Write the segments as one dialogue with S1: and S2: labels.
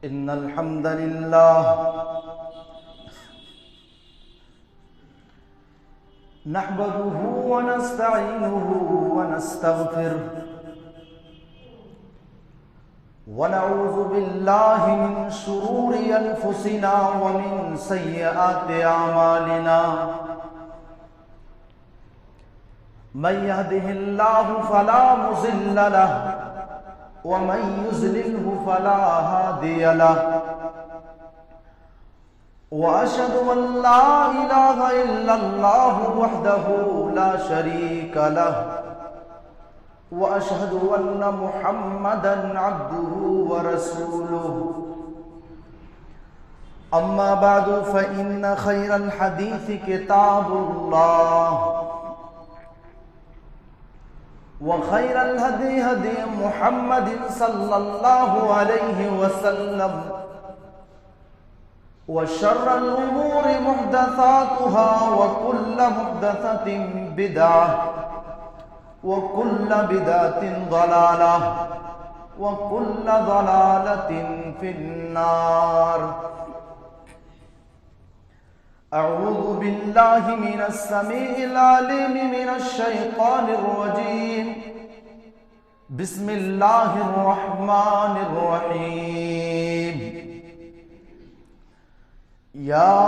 S1: إن الحمد لله نحمده ونستعينه ونستغفره ونعوذ بالله من شرور أنفسنا ومن سيئات أعمالنا من يهده الله فلا مضل له ومن يضلله فلا هادي له وأشهد أن لا إله إلا الله وحده لا شريك له وأشهد أن محمدا عبده ورسوله أما بعد فإن خير الحديث كتاب الله وخير الهدي هدي محمد صلى الله عليه وسلم وشر الأمور محدثاتها وكل محدثة بدعة وكل بدعة ضلالة وكل ضلالة في النار. أعوذ بالله من السميع العليم من الشيطان الرجيم. بسم الله الرحمن الرحيم. يا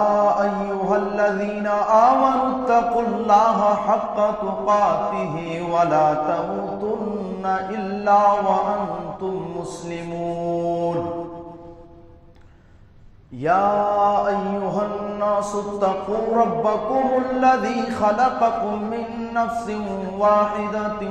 S1: أيها الذين آمنوا اتقوا الله حق تقاته ولا تموتن إلا وأنتم مسلمون. يا أيها الناس اتقوا ربكم الذي خلقكم من نفس واحدة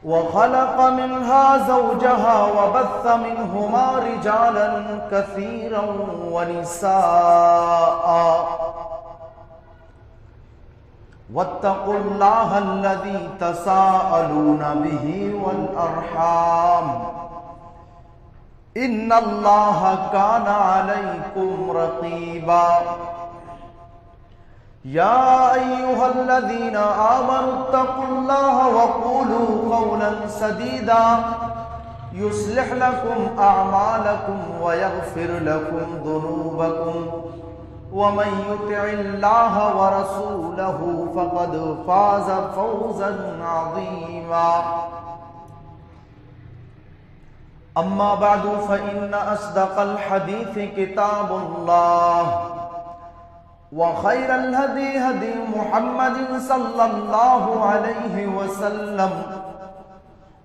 S1: وخلق منها زوجها وبث منهما رجالا كثيرا ونساء واتقوا الله الذي تساءلون به والأرحام إن الله كان عليكم رقيبا. يا أيها الذين آمنوا اتقوا الله وقولوا قولا سديدا يصلح لكم أعمالكم ويغفر لكم ذنوبكم ومن يطع الله ورسوله فقد فاز فوزا عظيما. أما بعد فإن أصدق الحديث كتاب الله وخير الهدي هدي محمد صلى الله عليه وسلم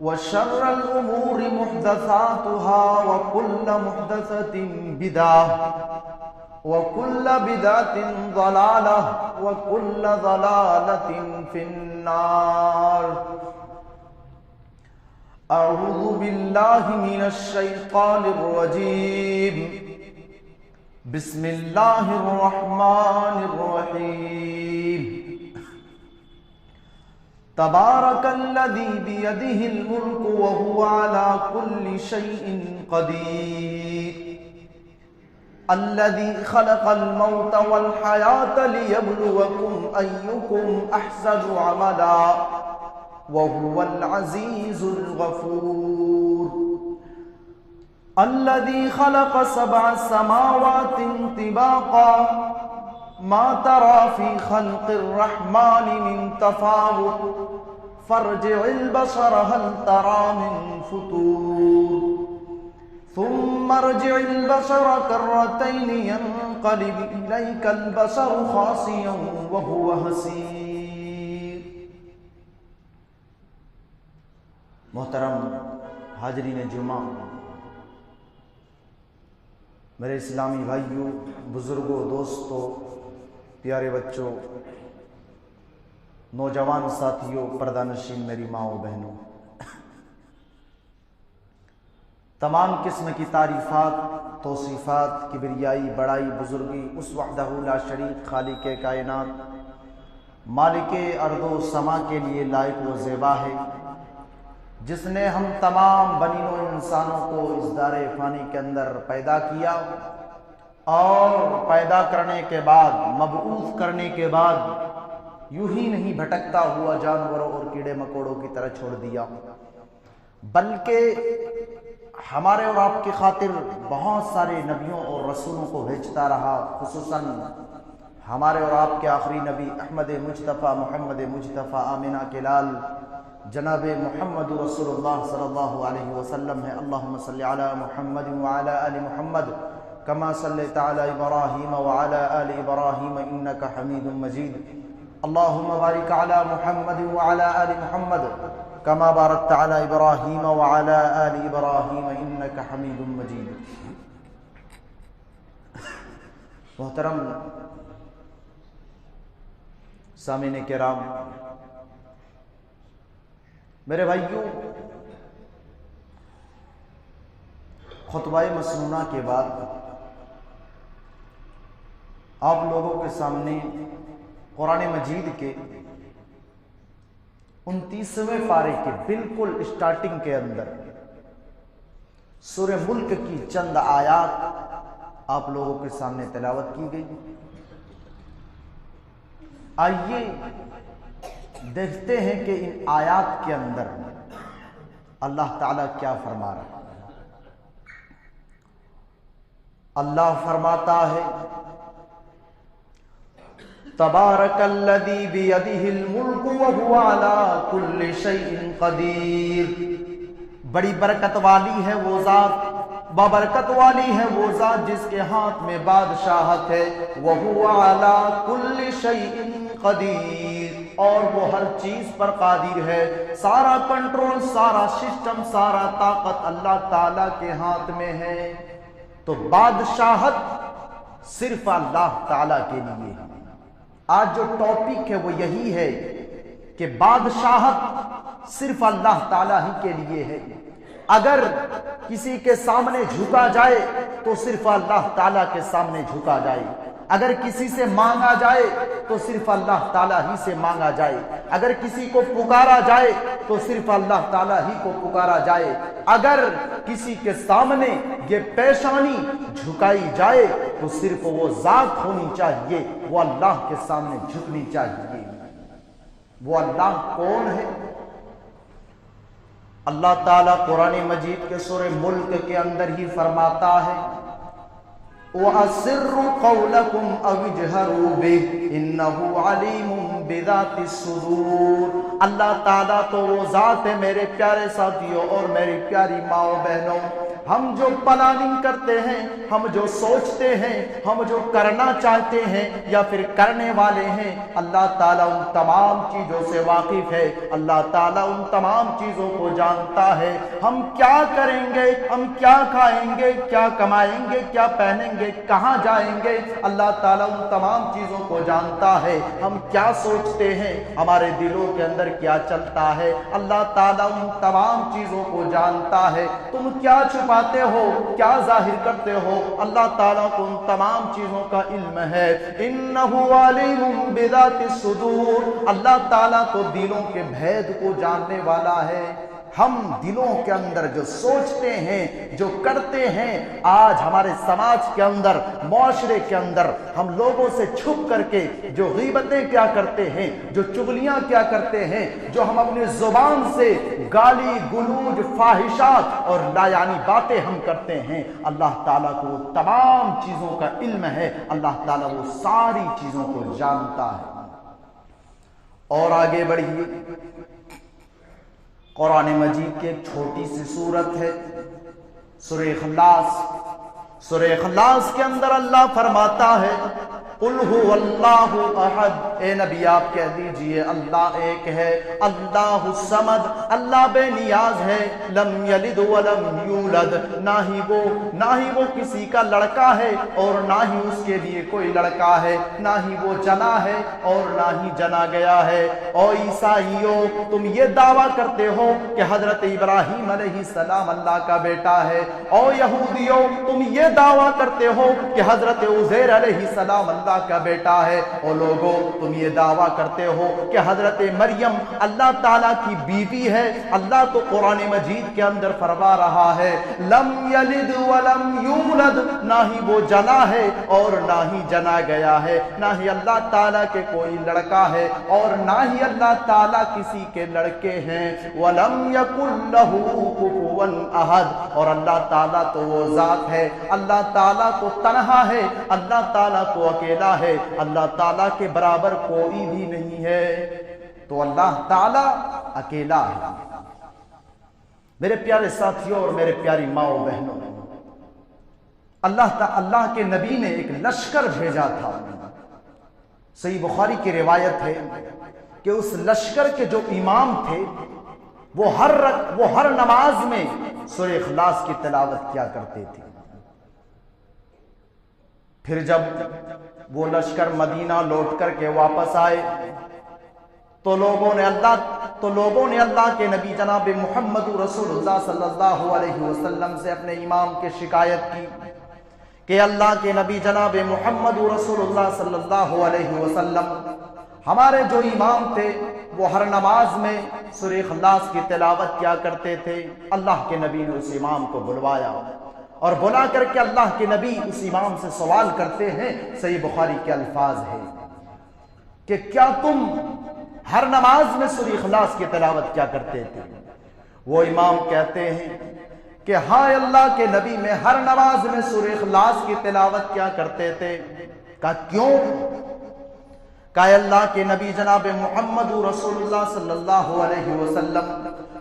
S1: وشر الأمور محدثاتها وكل محدثة بدعة وكل بدعة ضلالة وكل ضلالة في النار. أعوذ بالله من الشيطان الرجيم. بسم الله الرحمن الرحيم. تبارك الذي بيده الملك وهو على كل شيء قدير. الذي خلق الموت والحياة ليبلوكم أيكم أحسن عملا وهو العزيز الغفور. الذي خلق 7 سماوات طباقا ما ترى في خلق الرحمن من تفاوت فارجع البصر هل ترى من فطور ثم ارجع البصر كرتين ينقلب إليك البصر خاسئا وهو حسير. محترم حاضرین جمعہ، میرے اسلامی بھائیوں، بزرگوں، دوستوں، پیارے بچوں، نوجوان ساتھیوں، پردہ نشین میری ماں و بہنوں، تمام قسم کی تعریفات، توصیفات، کبریائی، بڑائی، بزرگی اس وحدہ لا شریک خالق کائنات، مالک ارض و سما کے لیے لائق و زیبا ہے، جس نے ہم تمام بنی نوع انسانوں کو اس دار فانی کے اندر پیدا کیا اور پیدا کرنے کے بعد، مبعوث کرنے کے بعد یوں ہی نہیں بھٹکتا ہوا جانوروں اور کیڑے مکوڑوں کی طرح چھوڑ دیا، بلکہ ہمارے اور آپ کی خاطر بہت سارے نبیوں اور رسولوں کو بھیجتا رہا، خصوصاً ہمارے اور آپ کے آخری نبی احمد مجتبیٰ محمد مجتبیٰ آمنہ کے لال جناب محمد رسول اللہ صلی اللہ علیہ وسلم ہے۔ اللہم صلی علی محمد وعلی آل محمد کما صلیت علی ابراہیم وعلی آل ابراہیم انک حمید مجید۔ اللہم بارک علی محمد وعلی آل محمد کما بارکت علی ابراہیم وعلی آل ابراہیم انک حمید مجید۔ محترم سامعین کرام، میرے بھائیوں، خطبہ مسنونہ کے بعد آپ لوگوں کے سامنے قرآن مجید کے 29ویں پارے کے بالکل اسٹارٹنگ کے اندر سورہ ملک کی چند آیات آپ لوگوں کے سامنے تلاوت کی گئی۔ آئیے دیکھتے ہیں کہ ان آیات کے اندر اللہ تعالیٰ کیا فرما رہا ہے۔ اللہ فرماتا ہے تبارک الذی بیدہ الملک وہو علی کل شیء قدیر۔ بڑی برکت والی ہے وہ ذات، بابرکت والی ہے وہ ذات جس کے ہاتھ میں بادشاہت ہے، وہو علی کل شیء قدیر، اور وہ ہر چیز پر قادر ہے۔ سارا کنٹرول، سارا سسٹم، سارا طاقت اللہ تعالیٰ کے ہاتھ میں ہے۔ تو بادشاہت صرف اللہ تعالیٰ کے لیے ہے۔ آج جو ٹاپک ہے وہ یہی ہے کہ بادشاہت صرف اللہ تعالیٰ ہی کے لیے ہے۔ اگر کسی کے سامنے جھکا جائے تو صرف اللہ تعالیٰ کے سامنے جھکا جائے، اگر کسی سے مانگا جائے تو صرف اللہ تعالیٰ ہی سے مانگا جائے، اگر کسی کو پکارا جائے تو صرف اللہ تعالیٰ ہی کو پکارا جائے، اگر کسی کے سامنے یہ پیشانی جھکائی جائے تو صرف وہ ذات ہونی چاہیے، وہ اللہ کے سامنے جھکنی چاہیے۔ وہ اللہ کون ہے؟ اللہ تعالیٰ قرآن مجید کے سورہ ملک کے اندر ہی فرماتا ہے وَأَسِرُّوا قَوْلَكُمْ أَوِ اجْهَرُوا بِهِ إِنَّهُ عَلِيمٌ بِذَاتِ الصُّدُورِ۔ اللہ تعالیٰ تو وہ ذات ہے میرے پیارے ساتھیوں اور میری پیاری ماؤں بہنوں، ہم جو پلاننگ کرتے ہیں، ہم جو سوچتے ہیں، ہم جو کرنا چاہتے ہیں یا پھر کرنے والے ہیں، اللہ تعالیٰ ان تمام چیزوں سے واقف ہے۔ اللہ تعالیٰ ان تمام چیزوں کو جانتا ہے۔ ہم کیا کریں گے، ہم کیا کھائیں گے، کیا کمائیں گے، کیا پہنیں گے، کہاں جائیں گے، اللہ تعالیٰ ان تمام چیزوں کو جانتا ہے۔ ہم کیا سوچتے ہیں، ہمارے دلوں کے اندر کیا چلتا ہے، اللہ تعالیٰ ان تمام چیزوں کو جانتا ہے۔ تم کیا چھپاتے ہو، کیا ظاہر کرتے ہو، اللہ تعالیٰ کو ان تمام چیزوں کا علم ہے۔ انہ علیم بذات الصدور، اللہ تعالیٰ تو دلوں کے بھید کو جاننے والا ہے۔ ہم دلوں کے اندر جو سوچتے ہیں، جو کرتے ہیں، آج ہمارے سماج کے اندر، معاشرے کے اندر ہم لوگوں سے چھپ کر کے جو غیبتیں کیا کرتے ہیں، جو چغلیاں کیا کرتے ہیں، جو ہم اپنی زبان سے گالی گلوج فاحشات اور لایعنی باتیں ہم کرتے ہیں، اللہ تعالیٰ کو تمام چیزوں کا علم ہے۔ اللہ تعالیٰ وہ ساری چیزوں کو جانتا ہے۔ اور آگے بڑھیے، قرآن مجید کی ایک چھوٹی سی سورت ہے سورہ اخلاص۔ سورہ اخلاص کے اندر اللہ فرماتا ہے قل هو اللہ احد، اے نبی آپ کہہ دیجئے اللہ ایک ہے، اللہ الصمد، اللہ بے نیاز ہے، لم یلد ولم یولد، نہ ہی وہ کسی کا لڑکا ہے اور نہ ہی اس کے لیے کوئی لڑکا ہے، نہ ہی وہ جنا ہے اور نہ ہی جنا گیا ہے۔ او عیسائیوں، تم یہ دعویٰ کرتے ہو کہ حضرت ابراہیم علیہ السلام اللہ کا بیٹا ہے۔ او یہودیوں، تم یہ دعویٰ کرتے ہو کہ حضرت عزیر علیہ السلام اللہ اللہ کا بیٹا ہے۔ او لوگو تم یہ دعویٰ کرتے ہو کہ حضرت مریم اللہ تعالیٰ کی بیوی ہے، اللہ تو قرآن مجید کے اندر فرما رہا ہے لم یلد ولم یولد، نہ ہی وہ جنا ہے اور نہ ہی جنا گیا ہے، نہ ہی اللہ تعالیٰ کے کوئی لڑکا ہے اور نہ ہی اللہ تعالیٰ کسی کے لڑکے ہیں۔ ولم یکن لہ کفوا احد، اور اللہ تعالیٰ تو وہ ذات ہے، اللہ تعالیٰ تو تنہا ہے، اللہ تعالیٰ تو اکیلا ہے، اللہ تعالیٰ کے برابر کوئی بھی نہیں ہے۔ تو اللہ تعالیٰ اکیلا ہے۔ میرے پیارے ساتھیوں اور میرے پیاری ماں و بہنوں، اللہ کے نبی نے ایک لشکر بھیجا تھا۔ صحیح بخاری کی روایت ہے کہ اس لشکر کے جو امام تھے وہ ہر نماز میں سورہ اخلاص کی تلاوت کیا کرتے تھے۔ پھر جب وہ لشکر مدینہ لوٹ کر کے واپس آئے تو لوگوں نے اللہ کے نبی جناب محمد رسول اللہ صلی اللہ علیہ وسلم سے اپنے امام کے شکایت کی کہ اللہ کے نبی جناب محمد رسول اللہ صلی اللہ علیہ وسلم، ہمارے جو امام تھے وہ ہر نماز میں سورہ اخلاص کی تلاوت کیا کرتے تھے۔ اللہ کے نبی نے اس امام کو بلوایا اور بلا کر کے اللہ کے نبی اس امام سے سوال کرتے ہیں۔ صحیح بخاری کے الفاظ ہیں کہ کیا تم ہر نماز میں سورہ اخلاص کی تلاوت کیا کرتے تھے؟ وہ امام کہتے ہیں کہ ہاں اللہ کے نبی میں ہر نماز میں سورہ اخلاص کی تلاوت کیا کرتے تھے۔ کہا کیوں؟ کہا اللہ کے نبی جناب محمد رسول اللہ صلی اللہ علیہ وسلم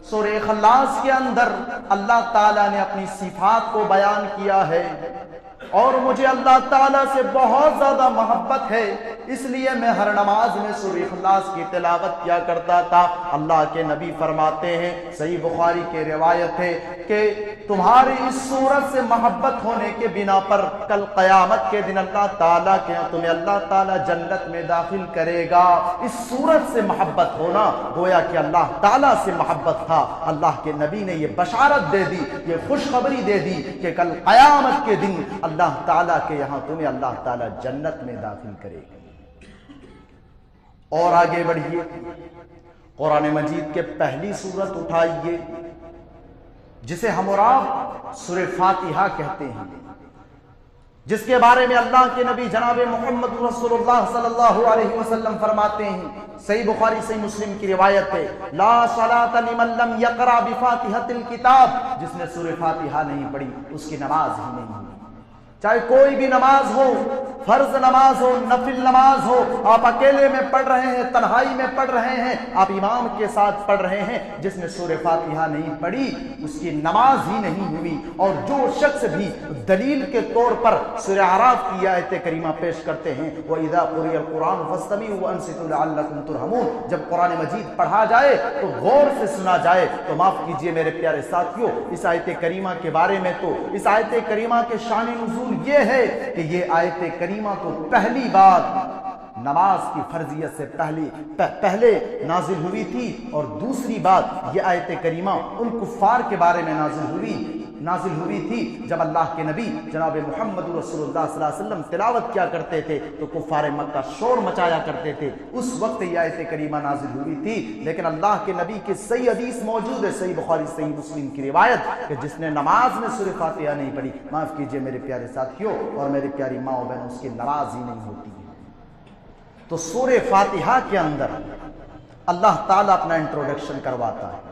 S1: سورہ اخلاص کے اندر اللہ تعالیٰ نے اپنی صفات کو بیان کیا ہے اور مجھے اللہ تعالیٰ سے بہت زیادہ محبت ہے، اس لیے میں ہر نماز میں سورہ اخلاص کی تلاوت کیا کرتا تھا۔ اللہ کے نبی فرماتے ہیں، صحیح بخاری کی روایت ہے کہ تمہاری اس صورت سے محبت ہونے کے بنا پر کل قیامت کے دن اللہ تعالیٰ کے تمہیں اللہ تعالیٰ جنت میں داخل کرے گا۔ اس صورت سے محبت ہونا گویا کہ اللہ تعالیٰ سے محبت تھا۔ اللہ کے نبی نے یہ بشارت دے دی، یہ خوشخبری دے دی کہ کل قیامت کے دن اللہ تعالیٰ کے یہاں تمہیں اللہ تعالیٰ جنت میں داخل کرے گا۔ اور آگے بڑھیے، قرآن مجید کے پہلی سورت اٹھائیے جسے ہم اور آپ سورہ فاتحہ کہتے ہیں، جس کے بارے میں اللہ کے نبی جناب محمد رسول اللہ صلی اللہ علیہ وسلم فرماتے ہیں، صحیح بخاری صحیح مسلم کی روایت ہے، لا صلاۃ لمن لم یقرأ بفاتحۃ الکتاب، جس نے سورہ فاتحہ نہیں پڑھی اس کی نماز ہی نہیں ہوئی۔ چاہے کوئی بھی نماز ہو، فرض نماز ہو، نفل نماز ہو، آپ اکیلے میں پڑھ رہے ہیں، تنہائی میں پڑھ رہے ہیں، آپ امام کے ساتھ پڑھ رہے ہیں، جس نے سورہ فاتحہ نہیں پڑھی اس کی نماز ہی نہیں ہوئی۔ اور جو شخص بھی دلیل کے طور پر سورہ اعراف کی آیت کریمہ پیش کرتے ہیں، وَإِذَا قُرِئَ الْقُرْآنُ فَاسْتَمِعُوا وَأَنصِتُوا لَعَلَّكُمْ تُرْحَمُونَ، جب قرآن مجید پڑھا جائے تو غور سے سنا جائے۔ تو معاف کیجئے میرے پیارے ساتھیوں، اس آیت کریمہ کے بارے میں تو اس آیت کریمہ کے شان نزول یہ ہے کہ یہ آیت کریمہ تو پہلی بار نماز کی فرضیت سے پہلے نازل ہوئی تھی، اور دوسری بات یہ آیت کریمہ ان کفار کے بارے میں نازل ہوئی تھی جب اللہ کے نبی جناب محمد رسول اللہ صلی اللہ علیہ وسلم تلاوت کیا کرتے تھے تو کفار مکہ شور مچایا کرتے تھے، اس وقت یہ آیت کریمہ نازل ہوئی تھی۔ لیکن اللہ کے نبی کی صحیح حدیث موجود ہے، صحیح بخاری صحیح مسلم کی روایت، کہ جس نے نماز میں سورہ فاتحہ نہیں پڑھی، معاف کیجئے میرے پیارے ساتھیوں اور میری پیاری ماں و بہنوں، اس کی نماز ہی نہیں ہوتی ہے۔ تو سورہ فاتحہ کے اندر اللہ تعالیٰ اپنا انٹروڈکشن کرواتا ہے۔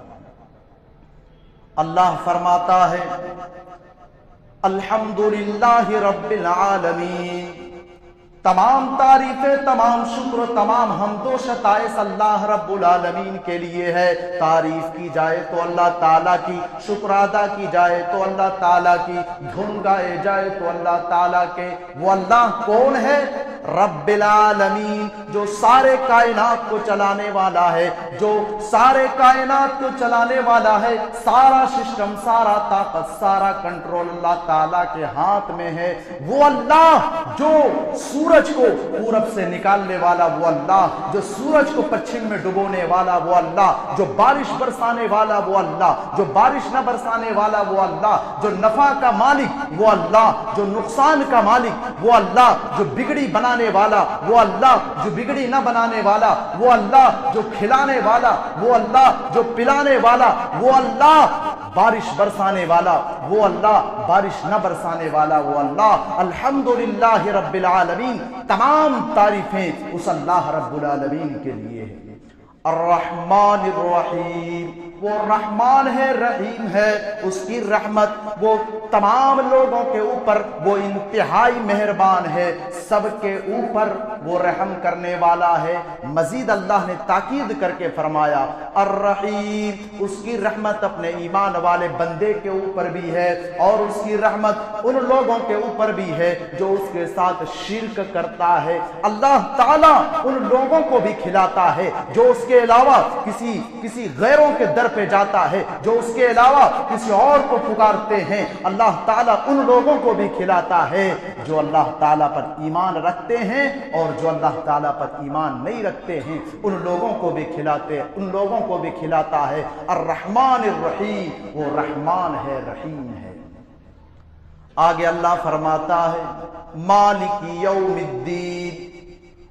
S1: اللہ فرماتا ہے الحمدللہ رب العالمین، تمام تعریفیں، تمام شکر، تمام حمد و ستائش اللہ رب العالمین کے لیے ہے۔ تعریف کی جائے تو اللہ تعالیٰ کی، شکر ادا کی جائے تو اللہ تعالیٰ کی، دھن گائے جائے تو اللہ تعالیٰ کے۔ وہ اللہ کون ہے؟ رب العالمین، جو سارے کائنات کو چلانے والا ہے، جو سارے کائنات کو چلانے والا ہے۔ سارا سسٹم، سارا طاقت، سارا کنٹرول اللہ تعالیٰ کے ہاتھ میں ہے۔ وہ اللہ جو سورج کو پورب سے نکالنے والا، وہ اللہ جو سورج کو پچھم میں ڈبونے والا، وہ اللہ جو بارش برسانے والا، وہ اللہ جو بارش نہ برسانے والا، وہ اللہ جو نفع کا مالک، وہ اللہ جو نقصان کا مالک، وہ اللہ جو بگڑی بنانے بنانے والا وہ اللہ، جو بگڑی نہ بنانے والا وہ اللہ، جو کھلانے والا وہ اللہ، جو پلانے والا وہ اللہ، بارش برسانے والا وہ اللہ، بارش نہ برسانے والا وہ اللہ۔ الحمدللہ رب العالمین، تمام تعریفیں اس اللہ رب العالمین کے لیے ہیں۔ الرحمن الرحیم، وہ رحمان ہے، رحیم ہے، اس کی رحمت وہ تمام لوگوں کے اوپر وہ انتہائی مہربان ہے، سب کے اوپر وہ رحم کرنے والا ہے۔ مزید اللہ نے تاکید کر کے فرمایا الرحیم، اس کی رحمت اپنے ایمان والے بندے کے اوپر بھی ہے، اور اس کی رحمت ان لوگوں کے اوپر بھی ہے جو اس کے ساتھ شرک کرتا ہے۔ اللہ تعالیٰ ان لوگوں کو بھی کھلاتا ہے جو اس کے علاوہ کسی غیروں کے در پہ جاتا ہے، جو اس کے علاوہ کسی اور کو پکارتے ہیں، اللہ تعالیٰ ان لوگوں کو بھی کھلاتا ہے جو اللہ تعالیٰ پر ایمان رکھتے ہیں، اور جو اللہ تعالیٰ پر ایمان نہیں رکھتے ہیں ان لوگوں کو بھی کھلاتا ہے۔ الرحمن الرحیم، وہ رحمان ہے، رحیم ہے۔ آگے اللہ فرماتا ہے مالک یوم الدین،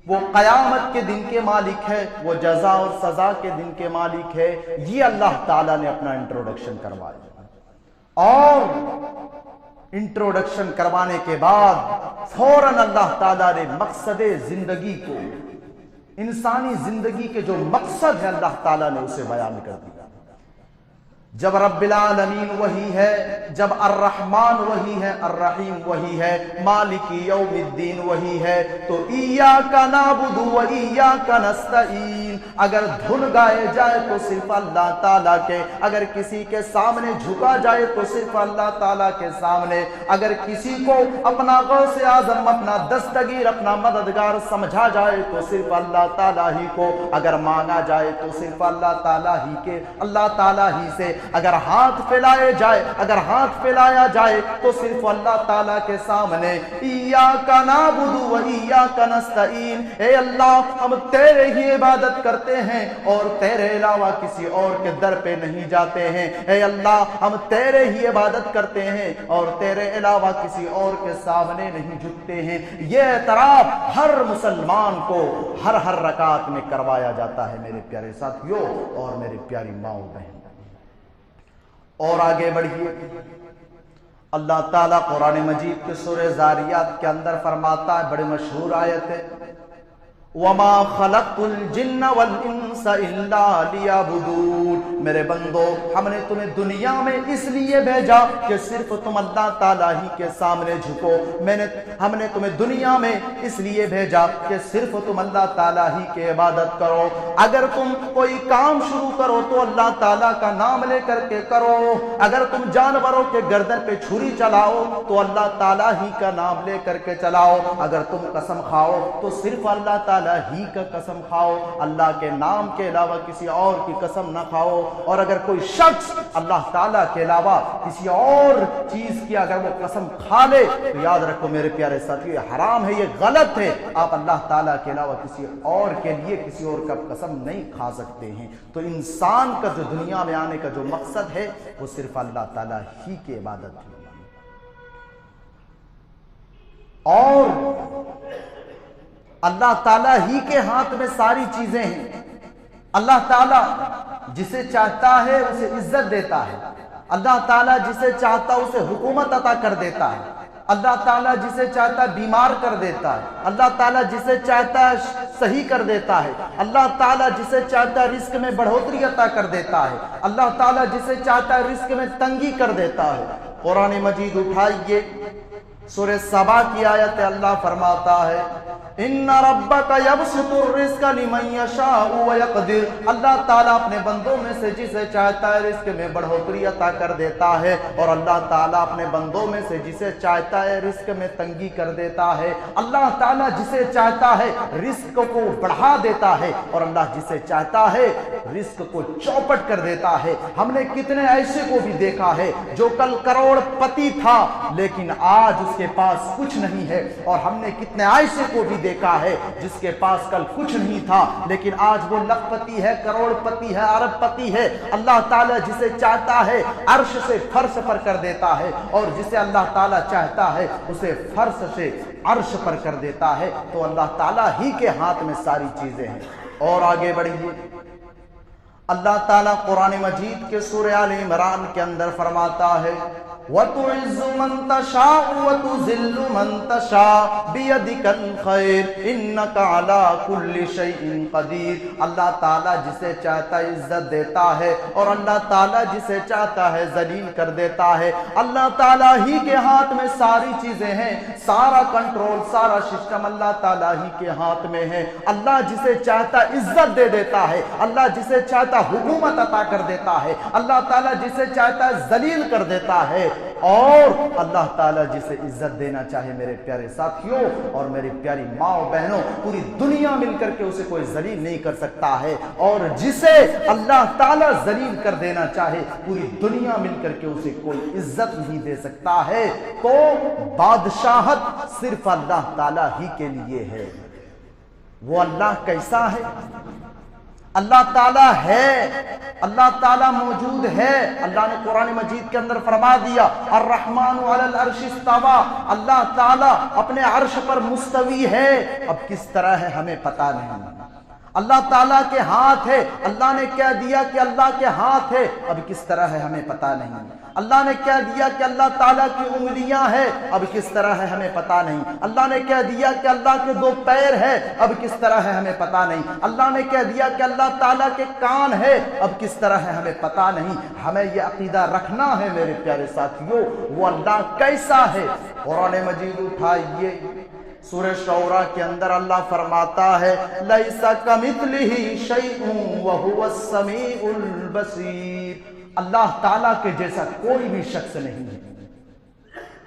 S1: وہ قیامت کے دن کے مالک ہے، وہ جزا اور سزا کے دن کے مالک ہے۔ یہ اللہ تعالیٰ نے اپنا انٹروڈکشن کروایا، اور انٹروڈکشن کروانے کے بعد فوراً اللہ تعالیٰ نے مقصد زندگی کو، انسانی زندگی کے جو مقصد ہے اللہ تعالیٰ نے اسے بیان کر دیا۔ جب رب العالمین وہی ہے، جب الرحمن وہی ہے، الرحیم وہی ہے، مالک یوم الدین وہی ہے، تو ایاک نعبد و ایاک نستعین، اگر دھن گائے جائے تو صرف اللہ تعالیٰ کے، اگر کسی کے سامنے جھکا جائے تو صرف اللہ تعالیٰ کے سامنے، اگر کسی کو اپنا غوث اعظم، اپنا دستگیر، اپنا مددگار سمجھا جائے تو صرف اللہ تعالیٰ ہی کو، اگر مانگا جائے تو صرف اللہ تعالیٰ ہی کے، اللہ تعالیٰ ہی سے، اگر ہاتھ پھیلایا جائے تو صرف اللہ تعالیٰ کے سامنے۔ ایاک نعبد و ایاک نستعین، اے اللہ ہم تیرے ہی عبادت کرتے ہیں اور تیرے علاوہ کسی اور کے در پہ نہیں جاتے ہیں۔ اے اللہ ہم تیرے ہی عبادت کرتے ہیں اور تیرے علاوہ کسی اور کے سامنے نہیں جھکتے ہیں۔ یہ اعتراف ہر مسلمان کو ہر رکعت میں کروایا جاتا ہے میرے پیارے ساتھیوں اور میری پیاری ماؤں بہن۔ اور آگے بڑھیے، اللہ تعالیٰ قرآن مجید کے سورہ زاریات کے اندر فرماتا ہے، بڑی مشہور آیت ہے، وَمَا خَلَقْتُ الْجِنَّ وَالْإِنسَ إِلَّا لِيَعْبُدُونَ، میرے بندو ہم نے تمہیں دنیا میں اس لیے بھیجا کہ صرف تم اللہ تعالیٰ ہی کے سامنے جھکو۔ ہم نے تمہیں دنیا میں اس لیے بھیجا کہ صرف تم اللہ تعالیٰ ہی کی عبادت کرو۔ اگر تم کوئی کام شروع کرو تو اللہ تعالیٰ کا نام لے کر کے کرو، اگر تم جانوروں کے گردن پہ چھری چلاؤ تو اللہ تعالیٰ ہی کا نام لے کر کے چلاؤ، اگر تم قسم کھاؤ تو صرف اللہ تعالیٰ ہی کا قسم کھاؤ، اللہ کے نام کے علاوہ کسی اور کی قسم نہ کھاؤ۔ اور اگر کوئی شخص اللہ تعالیٰ کے علاوہ کسی اور چیز کی اگر وہ قسم کھا لے تو یاد رکھو میرے پیارے ساتھیو، یہ حرام ہے، یہ غلط ہے۔ آپ اللہ تعالیٰ کے علاوہ کسی اور کے لیے کسی اور کا قسم نہیں کھا سکتے ہیں۔ تو انسان کا جو دنیا میں آنے کا جو مقصد ہے وہ صرف اللہ تعالیٰ ہی کی عبادت ہے، اور اللہ تعالیٰ ہی کے ہاتھ میں ساری چیزیں ہیں۔ اللہ تعالیٰ جسے چاہتا ہے اسے عزت دیتا ہے، اللہ تعالیٰ جسے چاہتا ہے اسے حکومت عطا کر دیتا ہے، اللہ تعالیٰ جسے چاہتا ہے بیمار کر دیتا ہے، اللہ تعالیٰ جسے چاہتا ہے صحیح کر دیتا ہے، اللہ تعالیٰ جسے چاہتا ہے رزق میں بڑھوتری عطا کر دیتا ہے، اللہ تعالیٰ جسے چاہتا ہے رزق میں تنگی کر دیتا ہے۔ قرآن مجید اٹھائیے، سورہ سبا کی آیت اللہ فرماتا ہے ان ربک یبسط الرزق لمن یشاء ویقدر، اللہ تعالیٰ اپنے بندوں میں سے جسے چاہتا ہے رزق میں بڑھوتری عطا کر دیتا ہے، اور اللہ تعالیٰ اپنے بندوں میں سے جسے چاہتا ہے رزق میں تنگی کر دیتا ہے۔ اللہ تعالیٰ جسے چاہتا ہے رزق کو بڑھا دیتا ہے، اور اللہ جسے چاہتا ہے رزق کو چوپٹ کر دیتا ہے۔ ہم نے کتنے ایسے کو بھی دیکھا ہے جو کل کروڑ پتی تھا لیکن آج اس کے پاس کچھ نہیں ہے، اور ہم نے کتنے ایسے کو بھی دیکھا ہے جس کے پاس کل کچھ نہیں تھا لیکن آج وہ لکھپتی ہے، کروڑ پتی ہے، ارب پتی ہے۔ اللہ تعالیٰ جسے چاہتا ہے عرش سے فرش پر کر دیتا ہے، اور جسے اللہ تعالیٰ چاہتا ہے اسے فرش سے عرش پر کر دیتا ہے۔ تو اللہ تعالیٰ ہی کے ہاتھ میں ساری چیزیں ہیں۔ اور آگے بڑھیے، اللہ تعالیٰ قرآن مجید کے سورہ آل عمران کے اندر فرماتا ہے وَتُعِزُّ مَن تَشَاءُ وَتُذِلُّ مَن تَشَاءُ بِيَدِكَ الْخَيْرُ إِنَّكَ عَلَى كُلِّ شَيْءٍ قَدِيرٌ۔ اللہ تعالیٰ جسے چاہتا ہے عزت دیتا ہے، اور اللہ تعالیٰ جسے چاہتا ہے ذلیل کر دیتا ہے۔ اللہ تعالیٰ ہی کے ہاتھ میں ساری چیزیں ہیں، سارا کنٹرول، سارا سسٹم اللہ تعالیٰ ہی کے ہاتھ میں ہے۔ اللہ جسے چاہتا عزت دے دیتا ہے، اللہ جسے چاہتا حکومت عطا کر دیتا ہے، اللہ تعالیٰ جسے چاہتا ذلیل کر دیتا ہے، اور اللہ تعالیٰ جسے عزت دینا چاہے میرے پیارے ساتھیوں اور میری پیاری ماں و بہنوں، پوری دنیا مل کر کے اسے کوئی ذلیل نہیں کر سکتا ہے، اور جسے اللہ تعالیٰ ذلیل کر دینا چاہے پوری دنیا مل کر کے اسے کوئی عزت نہیں دے سکتا ہے۔ تو بادشاہت صرف اللہ تعالیٰ ہی کے لیے ہے۔ وہ اللہ کیسا ہے؟ اللہ تعالیٰ ہے، اللہ تعالیٰ موجود ہے۔ اللہ نے قرآن مجید کے اندر فرما دیا الرحمن علی العرش استوى، اللہ تعالیٰ اپنے عرش پر مستوی ہے۔ اب کس طرح ہے ہمیں پتہ نہیں۔ اللہ تعالیٰ کے ہاتھ ہے، اللہ نے کہہ دیا کہ اللہ کے ہاتھ ہے، اب کس طرح ہے ہمیں پتہ نہیں۔ اللہ نے کہہ دیا کہ اللہ تعالیٰ کی انگلیاں ہیں، اب کس طرح ہے ہمیں پتہ نہیں۔ اللہ نے کہہ دیا کہ اللہ کے 2 پیر ہیں، اب کس طرح ہے ہمیں پتہ نہیں۔ اللہ نے کہہ دیا کہ اللہ تعالیٰ کے کان ہے، اب کس طرح ہے ہمیں پتہ نہیں۔ ہمیں یہ عقیدہ رکھنا ہے میرے پیارے ساتھیوں، وہ اللہ کیسا ہے۔ قرآن مجید اٹھائیے، سورہ شعراء کے اندر اللہ فرماتا ہے لَيْسَ كَمِثْلِهِ شَيْءٌ وَهُوَ السَّمِيعُ الْبَصِيرُ۔ اللہ تعالیٰ کے جیسا کوئی بھی شخص نہیں ہے،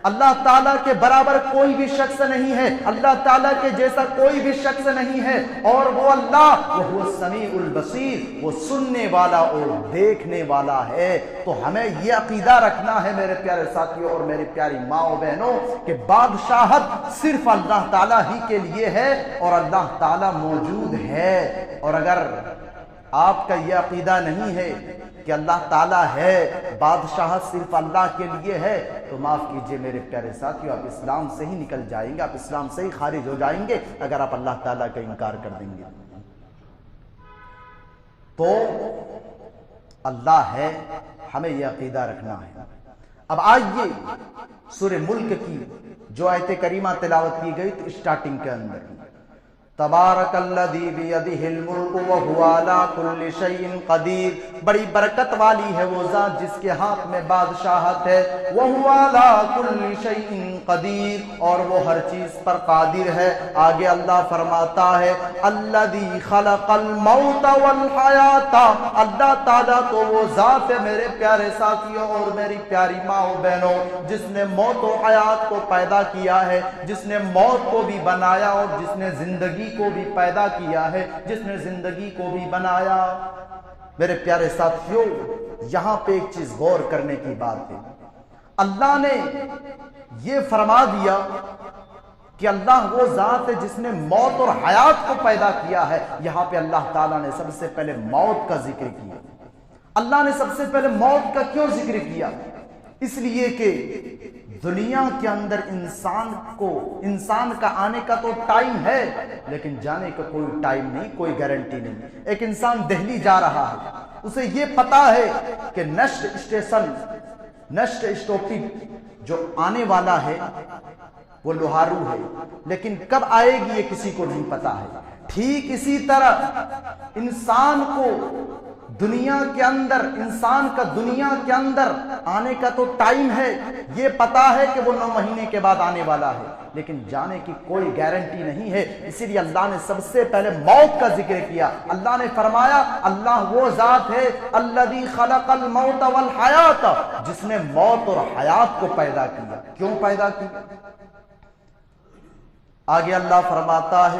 S1: اللہ تعالیٰ کے برابر کوئی بھی شخص نہیں ہے، اللہ تعالیٰ کے جیسا کوئی بھی شخص نہیں ہے، اور وہ اللہ وہ السمیع البصیر، وہ سننے والا اور دیکھنے والا ہے۔ تو ہمیں یہ عقیدہ رکھنا ہے میرے پیارے ساتھیوں اور میری پیاری ماں و بہنوں کہ بادشاہت صرف اللہ تعالیٰ ہی کے لیے ہے، اور اللہ تعالیٰ موجود ہے۔ اور اگر آپ کا یہ عقیدہ نہیں ہے کہ اللہ تعالیٰ ہے، بادشاہت صرف اللہ کے لیے ہے، تو معاف کیجئے میرے پیارے ساتھیوں، آپ اسلام سے ہی نکل جائیں گے، آپ اسلام سے ہی خارج ہو جائیں گے اگر آپ اللہ تعالیٰ کا انکار کر دیں گے۔ تو اللہ ہے، ہمیں یہ عقیدہ رکھنا ہے۔ اب آئیے سورہ ملک کی جو آیت کریمہ تلاوت کی گئی تو اسٹارٹنگ کے اندر تبارک الذی بیدہ الملک وہو علی کل شیء قدیر، بڑی برکت والی ہے وہ ذات جس کے ہاتھ میں بادشاہت ہے، وہو علی کل شیء قدیر، اور وہ ہر چیز پر قادر ہے۔ آگے اللہ فرماتا ہے الذی خلق الموت والحیات، اللہ تعالیٰ تو وہ ذات ہے میرے پیارے ساتھیوں اور میری پیاری ماں و بہنوں جس نے موت و حیات کو پیدا کیا ہے، جس نے موت کو بھی بنایا اور جس نے زندگی کو بھی پیدا کیا ہے، جس نے زندگی کو بھی بنایا۔ میرے پیارے ساتھیوں، یہاں پہ ایک چیز غور کرنے کی بات ہے، اللہ نے یہ فرما دیا کہ اللہ وہ ذات ہے جس نے موت اور حیات کو پیدا کیا ہے۔ یہاں پہ اللہ تعالیٰ نے سب سے پہلے موت کا ذکر کیا۔ اللہ نے سب سے پہلے موت کا کیوں ذکر کیا؟ اس لیے کہ دنیا کے اندر انسان کا آنے کا تو ٹائم ہے، لیکن جانے کا کوئی ٹائم نہیں، کوئی گارنٹی نہیں۔ ایک انسان دہلی جا رہا ہے، اسے یہ پتا ہے کہ نیکسٹ اسٹاپنگ جو آنے والا ہے وہ لوہارو ہے، لیکن کب آئے گی یہ کسی کو نہیں پتا ہے۔ ٹھیک اسی طرح انسان کو دنیا کے اندر، انسان کا دنیا کے اندر آنے کا تو ٹائم ہے، یہ پتا ہے کہ وہ 9 مہینے کے بعد آنے والا ہے، لیکن جانے کی کوئی گارنٹی نہیں ہے۔ اسی لیے اللہ نے سب سے پہلے موت کا ذکر کیا۔ اللہ نے فرمایا اللہ وہ ذات ہے الذی خلق الموت والحیات، جس نے موت اور حیات کو پیدا کیا۔ کیوں پیدا کیا؟ آگے اللہ فرماتا ہے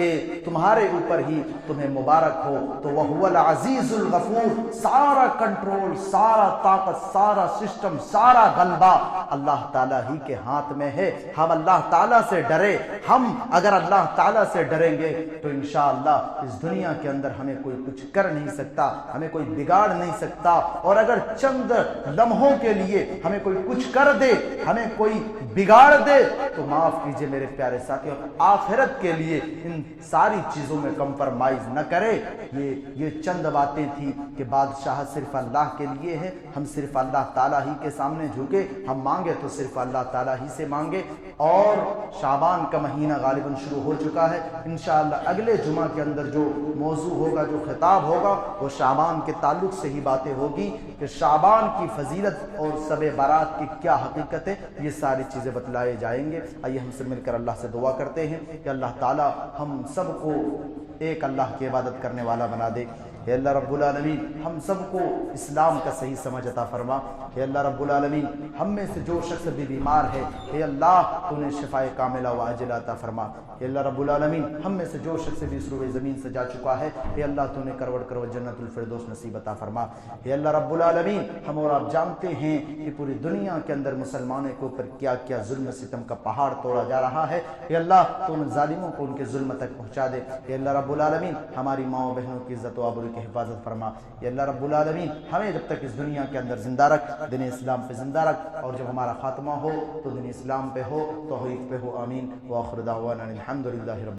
S1: کہ تمہارے اوپر ہی تمہیں مبارک ہو۔ تو وَهُوَ الْعَزِيزُ الْغَفُورُ، سارا کنٹرول، سارا طاقت، سارا سسٹم، سارا غلبہ اللہ تعالیٰ ہی کے ہاتھ میں ہے۔ ہم اللہ تعالیٰ سے ڈرے، ہم اگر اللہ تعالیٰ سے ڈریں گے تو انشاءاللہ اس دنیا کے اندر ہمیں کوئی کچھ کر نہیں سکتا، ہمیں کوئی بگاڑ نہیں سکتا۔ اور اگر چند لمحوں کے لیے ہمیں کوئی کچھ کر دے، ہمیں کوئی بگاڑ دے، تو معاف کیجئے میرے پیارے ساتھیو، آخرت کے لیے ان ساری چیزوں میں کمپرمائز نہ کرے۔ یہ چند باتیں تھیں کہ بادشاہت صرف اللہ کے لیے ہے، ہم صرف اللہ تعالیٰ ہی کے سامنے جھکے، ہم مانگے تو صرف اللہ تعالیٰ ہی سے مانگے۔ اور شعبان کا مہینہ غالباً شروع ہو چکا ہے، انشاءاللہ اگلے جمعہ کے اندر جو موضوع ہوگا، جو خطاب ہوگا، وہ شعبان کے تعلق سے ہی باتیں ہوگی کہ شعبان کی فضیلت اور شب برات کی کیا حقیقت ہے، یہ ساری چیزیں بتلائے جائیں گے۔ آئیے ہم سے مل کر اللہ سے دعا کرتے ہیں کہ اللہ تعالیٰ ہم سب کو ایک اللہ کی عبادت کرنے والا بنا دے۔ اے اللہ رب العالمین ہم سب کو اسلام کا صحیح سمجھ عطا فرما۔ اے اللہ رب العالمین ہم میں سے جو شخص بھی بیمار ہے، اے اللہ تو انہیں شفائے کاملہ و عاجلہ عطا فرما۔ اے اللہ رب العالمین ہم میں سے جو شخص بھی اس روئے زمین سے جا چکا ہے، اے اللہ تو انہیں کروڑ کروڑ جنت الفردوس نصیب عطا فرما۔ اے اللہ رب العالمین ہم اور آپ جانتے ہیں کہ پوری دنیا کے اندر مسلمانوں کے اوپر کیا کیا ظلم ستم کا پہاڑ توڑا جا رہا ہے، اے اللہ تو ان ظالموں کو ان کے ظلم تک پہنچا دے۔ اے اللہ رب العالمین ہماری ماں و بہنوں کی عزت و آبرو کی حفاظت فرما۔ اے اللہ رب العالمین ہمیں جب تک اس دنیا کے اندر زندہ رکھ، دین اسلام پہ زندہ رکھ، اور جب ہمارا خاتمہ ہو تو دین اسلام پہ ہو، توحید پہ ہو۔ آمین۔ وآخر دعوانا الحمدللہ رب